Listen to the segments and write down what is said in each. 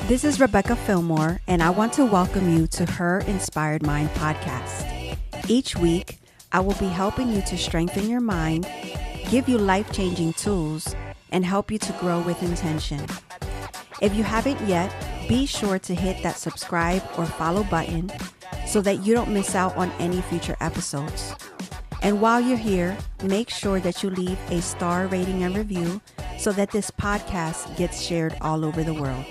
This is Rebecca Fillmore, and I want to welcome you to Her Inspired Mind podcast. Each week, I will be helping you to strengthen your mind, give you life-changing tools, and help you to grow with intention. If you haven't yet, be sure to hit that subscribe or follow button so that you don't miss out on any future episodes. And while you're here, make sure that you leave a star rating and review so that this podcast gets shared all over the world.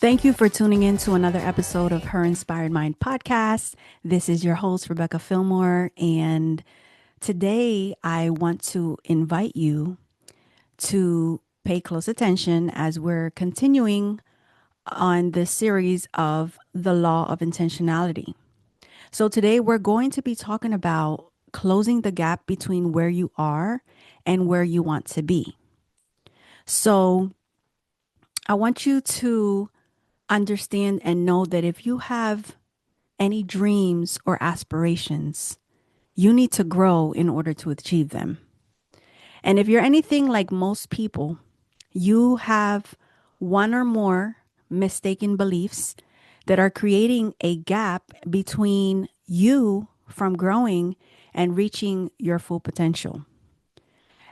Thank you for tuning in to another episode of Her Inspired Mind podcast. This is your host, Rebecca Fillmore, and today I want to invite you to pay close attention as we're continuing on this series of the law of intentionality. So today we're going to be talking about closing the gap between where you are and where you want to be. So I want you to understand and know that if you have any dreams or aspirations, you need to grow in order to achieve them. And if you're anything like most people, you have one or more mistaken beliefs that are creating a gap between you from growing and reaching your full potential.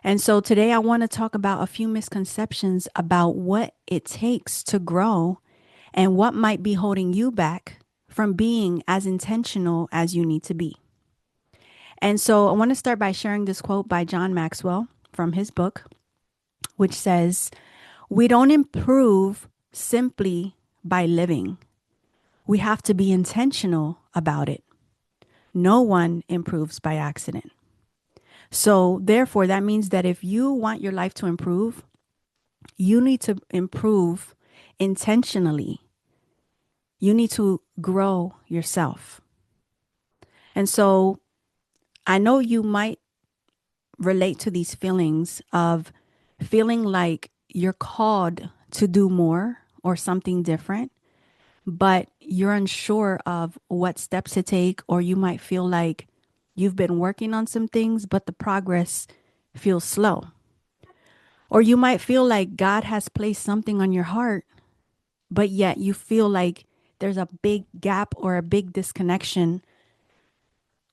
And so today I want to talk about a few misconceptions about what it takes to grow and what might be holding you back from being as intentional as you need to be. And so I want to start by sharing this quote by John Maxwell from his book, which says, "We don't improve simply by living. We have to be intentional about it. No one improves by accident." So therefore, that means that if you want your life to improve, you need to improve intentionally. You need to grow yourself. And so I know you might relate to these feelings of feeling like you're called to do more or something different, but you're unsure of what steps to take, or you might feel like you've been working on some things, but the progress feels slow. Or you might feel like God has placed something on your heart, but yet you feel like there's a big gap or a big disconnection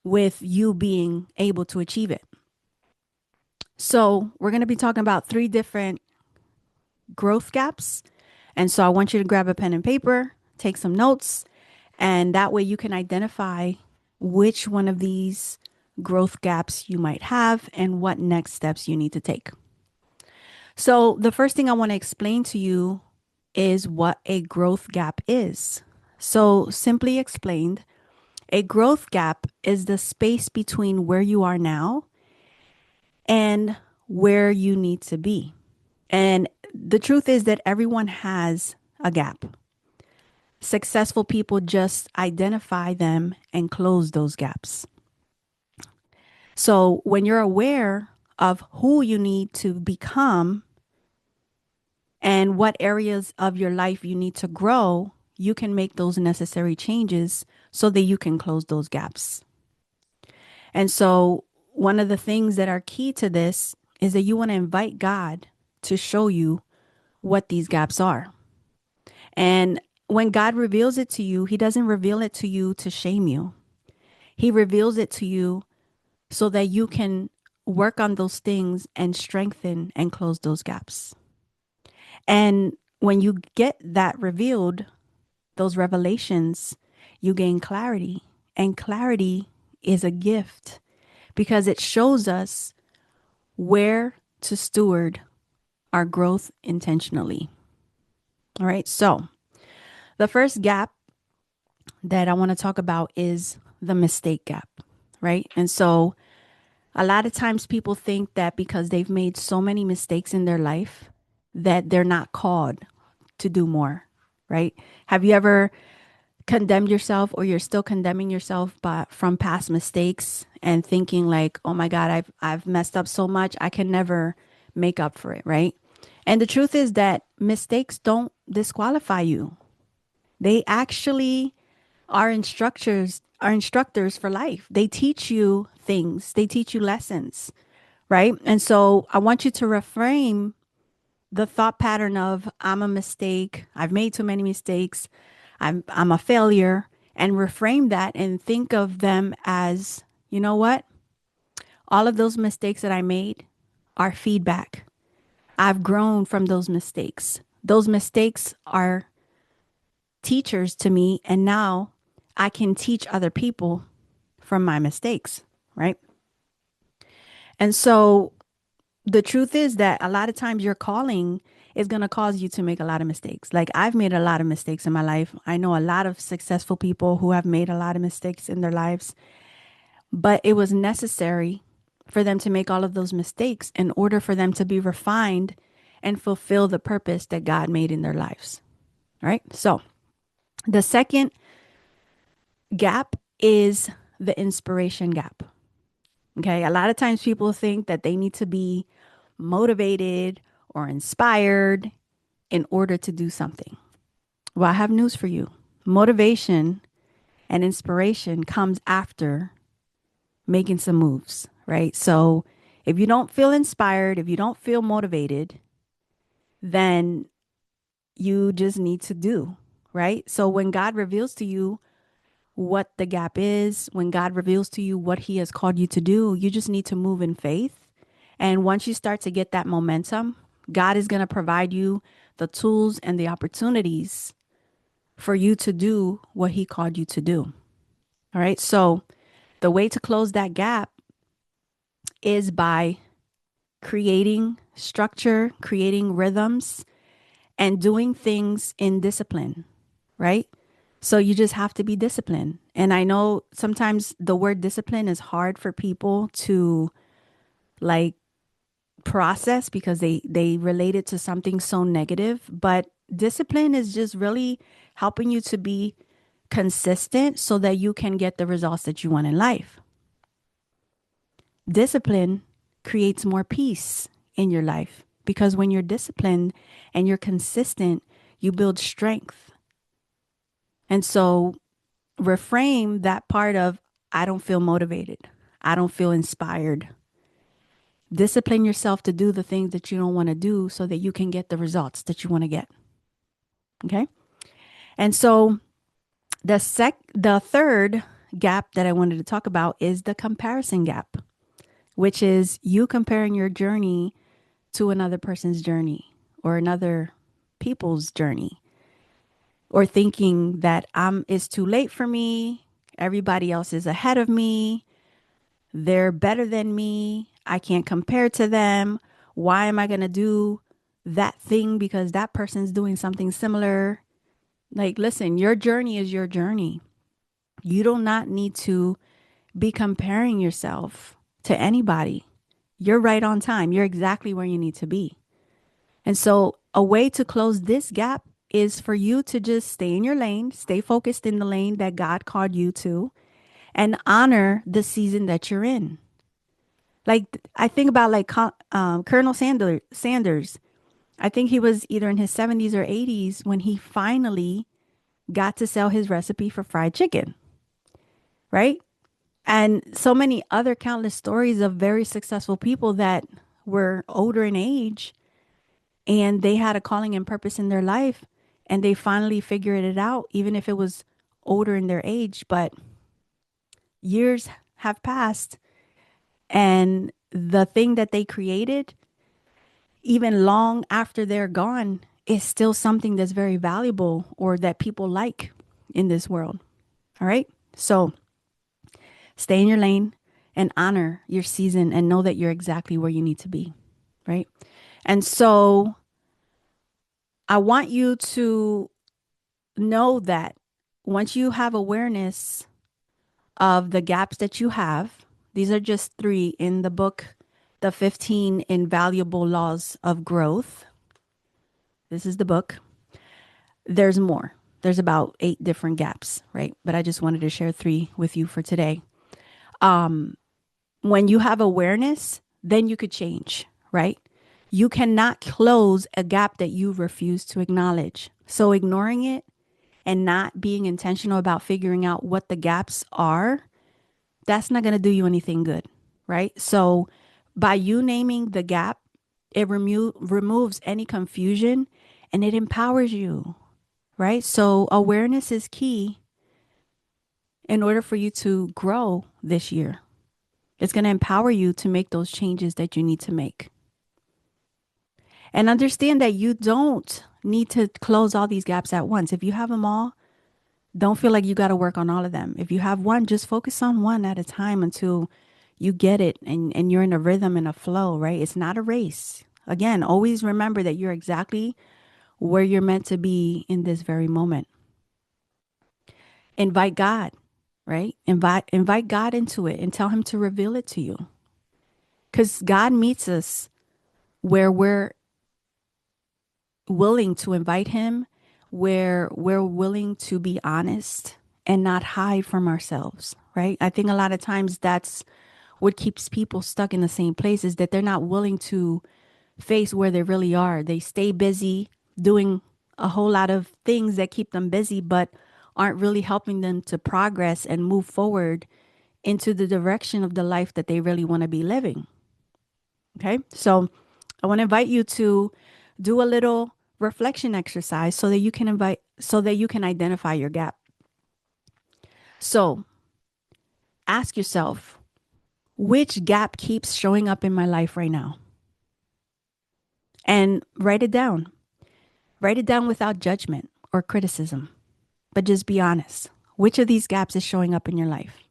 with you being able to achieve it. So we're going to be talking about 3 different growth gaps. And so I want you to grab a pen and paper, take some notes, and that way you can identify which one of these growth gaps you might have and what next steps you need to take. So the first thing I want to explain to you is what a growth gap is. So simply explained, a growth gap is the space between where you are now and where you need to be. And the truth is that everyone has a gap. Successful people just identify them and close those gaps. So when you're aware of who you need to become and what areas of your life you need to grow, you can make those necessary changes so that you can close those gaps. And so one of the things that are key to this is that you want to invite God to show you what these gaps are. And when God reveals it to you, he doesn't reveal it to you to shame you. He reveals it to you so that you can work on those things and strengthen and close those gaps. And when you get that revealed, those revelations, you gain clarity. And clarity is a gift because it shows us where to steward our growth intentionally. All right. So the first gap that I want to talk about is the mistake gap. Right. And so a lot of times people think that because they've made so many mistakes in their life that they're not called to do more. Right. Have you ever condemned yourself, or you're still condemning yourself but from past mistakes and thinking like, oh my God, I've messed up so much, I can never make up for it, right? And the truth is that mistakes don't disqualify you. They actually are instructors for life. They teach you things, they teach you lessons, right? And so I want you to reframe the thought pattern of I'm a mistake, I've made too many mistakes, I'm a failure, and reframe that and think of them as, you know what? All of those mistakes that I made are feedback. I've grown from those mistakes. Those mistakes are teachers to me, and now I can teach other people from my mistakes, right? And so the truth is that a lot of times your calling is going to cause you to make a lot of mistakes. Like I've made a lot of mistakes in my life. I know a lot of successful people who have made a lot of mistakes in their lives, but it was necessary for them to make all of those mistakes in order for them to be refined and fulfill the purpose that God made in their lives. Right? So, the second gap is the inspiration gap. Okay? A lot of times people think that they need to be motivated or inspired in order to do something. Well, I have news for you. Motivation and inspiration comes after making some moves, right? So if you don't feel inspired, if you don't feel motivated, then you just need to do, right? So when God reveals to you what the gap is, when God reveals to you what he has called you to do, you just need to move in faith. And once you start to get that momentum, God is going to provide you the tools and the opportunities for you to do what he called you to do. All right. So the way to close that gap is by creating structure, creating rhythms, and doing things in discipline, right? So you just have to be disciplined. And I know sometimes the word discipline is hard for people to like process because they relate it to something so negative, but discipline is just really helping you to be consistent so that you can get the results that you want in life. Discipline creates more peace in your life because when you're disciplined and you're consistent, you build strength. And so reframe that part of, I don't feel motivated. I don't feel inspired. Discipline yourself to do the things that you don't want to do so that you can get the results that you want to get. Okay. And so the third gap that I wanted to talk about is the comparison gap, which is you comparing your journey to another person's journey or another people's journey, or thinking that it's too late for me, everybody else is ahead of me, they're better than me, I can't compare to them. Why am I going to do that thing because that person's doing something similar? Like, listen, your journey is your journey. You do not need to be comparing yourself to anybody. You're right on time. You're exactly where you need to be. And so, a way to close this gap is for you to just stay in your lane, stay focused in the lane that God called you to, and honor the season that you're in. Like, I think about like Colonel Sanders. I think he was either in his 70s or 80s when he finally got to sell his recipe for fried chicken, right? And so many other countless stories of very successful people that were older in age and they had a calling and purpose in their life and they finally figured it out, even if it was older in their age. But years have passed and the thing that they created, even long after they're gone, is still something that's very valuable or that people like in this world. All right. So stay in your lane and honor your season and know that you're exactly where you need to be. Right. And so I want you to know that once you have awareness of the gaps that you have, these are just three in the book, The 15 Invaluable Laws of Growth. This is the book. There's more. There's about 8 different gaps, right? But I just wanted to share 3 with you for today. When you have awareness, then you could change, right? You cannot close a gap that you refuse to acknowledge. So ignoring it and not being intentional about figuring out what the gaps are, that's not going to do you anything good, right? So by you naming the gap It removes any confusion and it empowers you, right? So awareness is key in order for you to grow this year. It's going to empower you to make those changes that you need to make. And understand that you don't need to close all these gaps at once. If you have them all, don't feel like you got to work on all of them. If you have one, just focus on one at a time until you get it and you're in a rhythm and a flow, right? It's not a race. Again, always remember that you're exactly where you're meant to be in this very moment. Invite God, right? Invite God into it and tell him to reveal it to you. Cuz God meets us where we're willing to invite him, where we're willing to be honest and not hide from ourselves, right? I think a lot of times that's what keeps people stuck in the same place is that they're not willing to face where they really are. They stay busy doing a whole lot of things that keep them busy, but aren't really helping them to progress and move forward into the direction of the life that they really want to be living. Okay. So I want to invite you to do a little reflection exercise so that you can identify your gap. So ask yourself, which gap keeps showing up in my life right now? And write it down. Write it down without judgment or criticism, but just be honest. Which of these gaps is showing up in your life?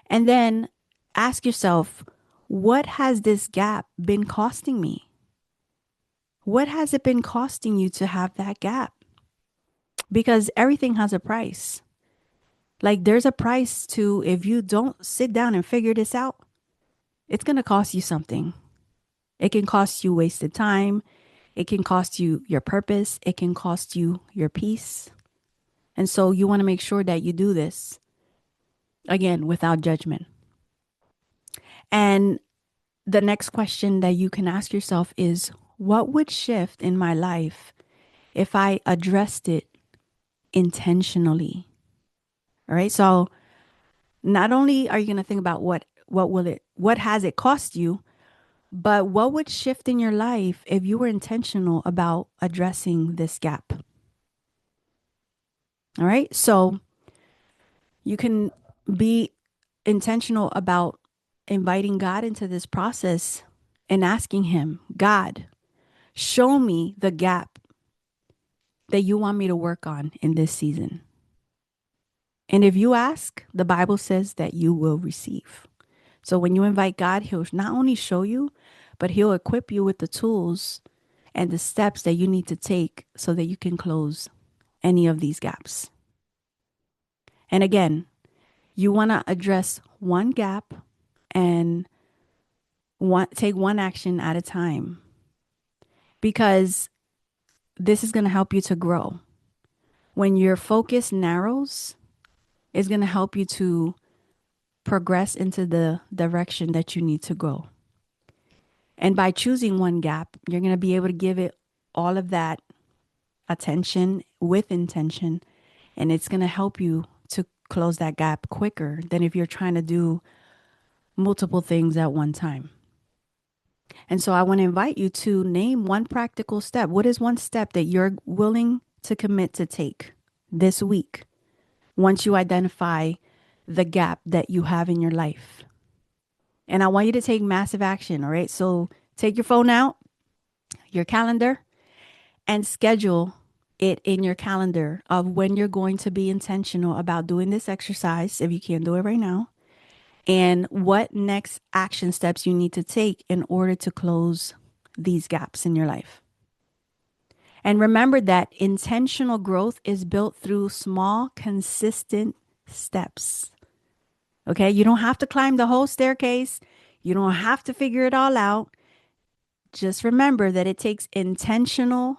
And then ask yourself, what has this gap been costing me? What has it been costing you to have that gap? Because everything has a price. Like there's a price to, if you don't sit down and figure this out, it's going to cost you something. It can cost you wasted time. It can cost you your purpose. It can cost you your peace. And so you want to make sure that you do this again without judgment. And the next question that you can ask yourself is, what would shift in my life if I addressed it intentionally? All right. So not only are you going to think about what has it cost you, but what would shift in your life if you were intentional about addressing this gap? All right. So you can be intentional about inviting God into this process and asking him, God, show me the gap that you want me to work on in this season. And if you ask, the Bible says that you will receive. So when you invite God, he'll not only show you, but he'll equip you with the tools and the steps that you need to take so that you can close any of these gaps. And again, you want to address one gap and take one action at a time, because this is going to help you to grow. When your focus narrows, it's going to help you to progress into the direction that you need to go. And by choosing one gap, you're going to be able to give it all of that attention with intention. And it's going to help you to close that gap quicker than if you're trying to do multiple things at one time. And so I want to invite you to name one practical step. What is one step that you're willing to commit to take this week once you identify the gap that you have in your life? And I want you to take massive action. All right. So take your phone out, your calendar, and schedule it in your calendar of when you're going to be intentional about doing this exercise, if you can't do it right now, and what next action steps you need to take in order to close these gaps in your life. And remember that intentional growth is built through small, consistent steps. Okay, you don't have to climb the whole staircase. You don't have to figure it all out. Just remember that it takes intentional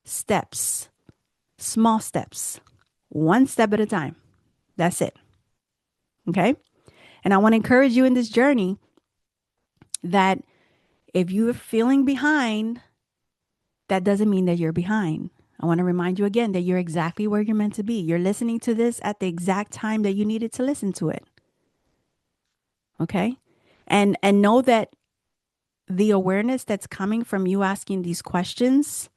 steps, small steps, one step at a time. That's it. Okay. And I want to encourage you in this journey that if you are feeling behind, that doesn't mean that you're behind. I want to remind you again that you're exactly where you're meant to be. You're listening to this at the exact time that you needed to listen to it. Okay. And know that the awareness that's coming from you asking these questions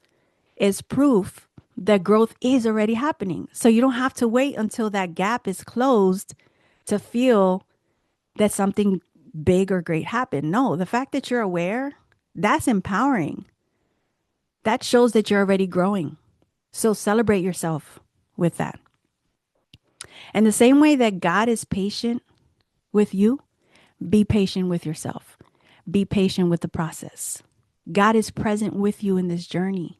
is proof that growth is already happening. So you don't have to wait until that gap is closed to feel that something big or great happened. No, the fact that you're aware, that's empowering. That shows that you're already growing. So celebrate yourself with that. And the same way that God is patient with you, be patient with yourself. Be patient with the process. God is present with you in this journey.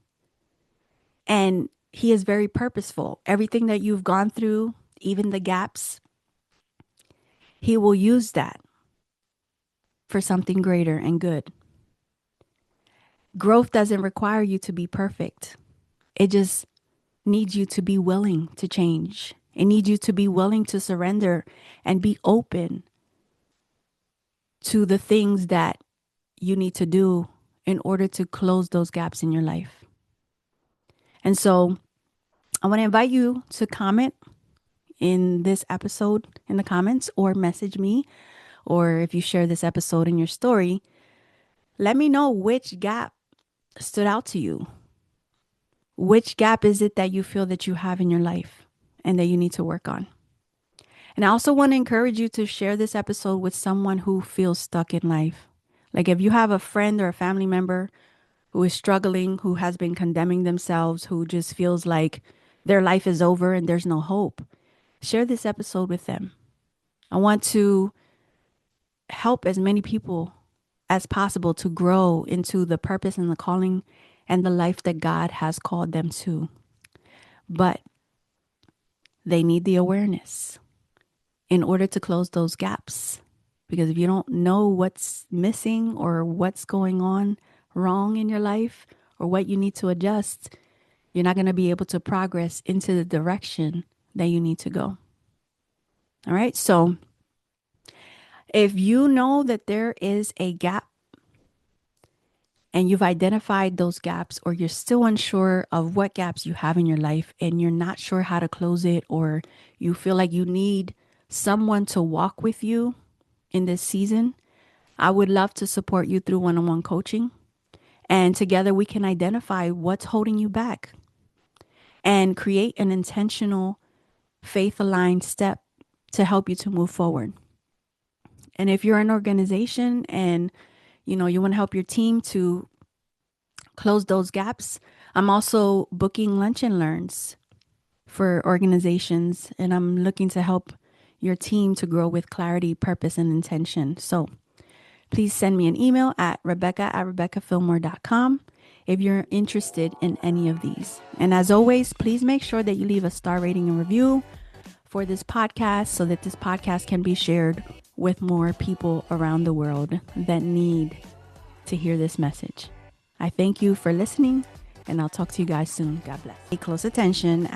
And He is very purposeful. Everything that you've gone through, even the gaps, He will use that for something greater and good. Growth doesn't require you to be perfect. It just needs you to be willing to change. It needs you to be willing to surrender and be open to the things that you need to do in order to close those gaps in your life. And so I want to invite you to comment in this episode in the comments or message me, or if you share this episode in your story, let me know which gap stood out to you. Which gap is it that you feel that you have in your life and that you need to work on? And I also want to encourage you to share this episode with someone who feels stuck in life. Like if you have a friend or a family member who is struggling, who has been condemning themselves, who just feels like their life is over and there's no hope, share this episode with them. I want to help as many people as possible to grow into the purpose and the calling and the life that God has called them to. But they need the awareness in order to close those gaps. Because if you don't know what's missing or what's going on wrong in your life or what you need to adjust, you're not going to be able to progress into the direction that you need to go. All right. So if you know that there is a gap and you've identified those gaps, or you're still unsure of what gaps you have in your life and you're not sure how to close it, or you feel like you need someone to walk with you in this season, I would love to support you through one-on-one coaching. And together we can identify what's holding you back and create an intentional faith-aligned step to help you to move forward. And if you're an organization and you want to help your team to close those gaps, I'm also booking lunch and learns for organizations, and I'm looking to help your team to grow with clarity, purpose, and intention. So please send me an email at rebecca@rebeccafillmore.com if you're interested in any of these. And as always, please make sure that you leave a star rating and review for this podcast so that this podcast can be shared with more people around the world that need to hear this message. I thank you for listening, and I'll talk to you guys soon. God bless. Pay close attention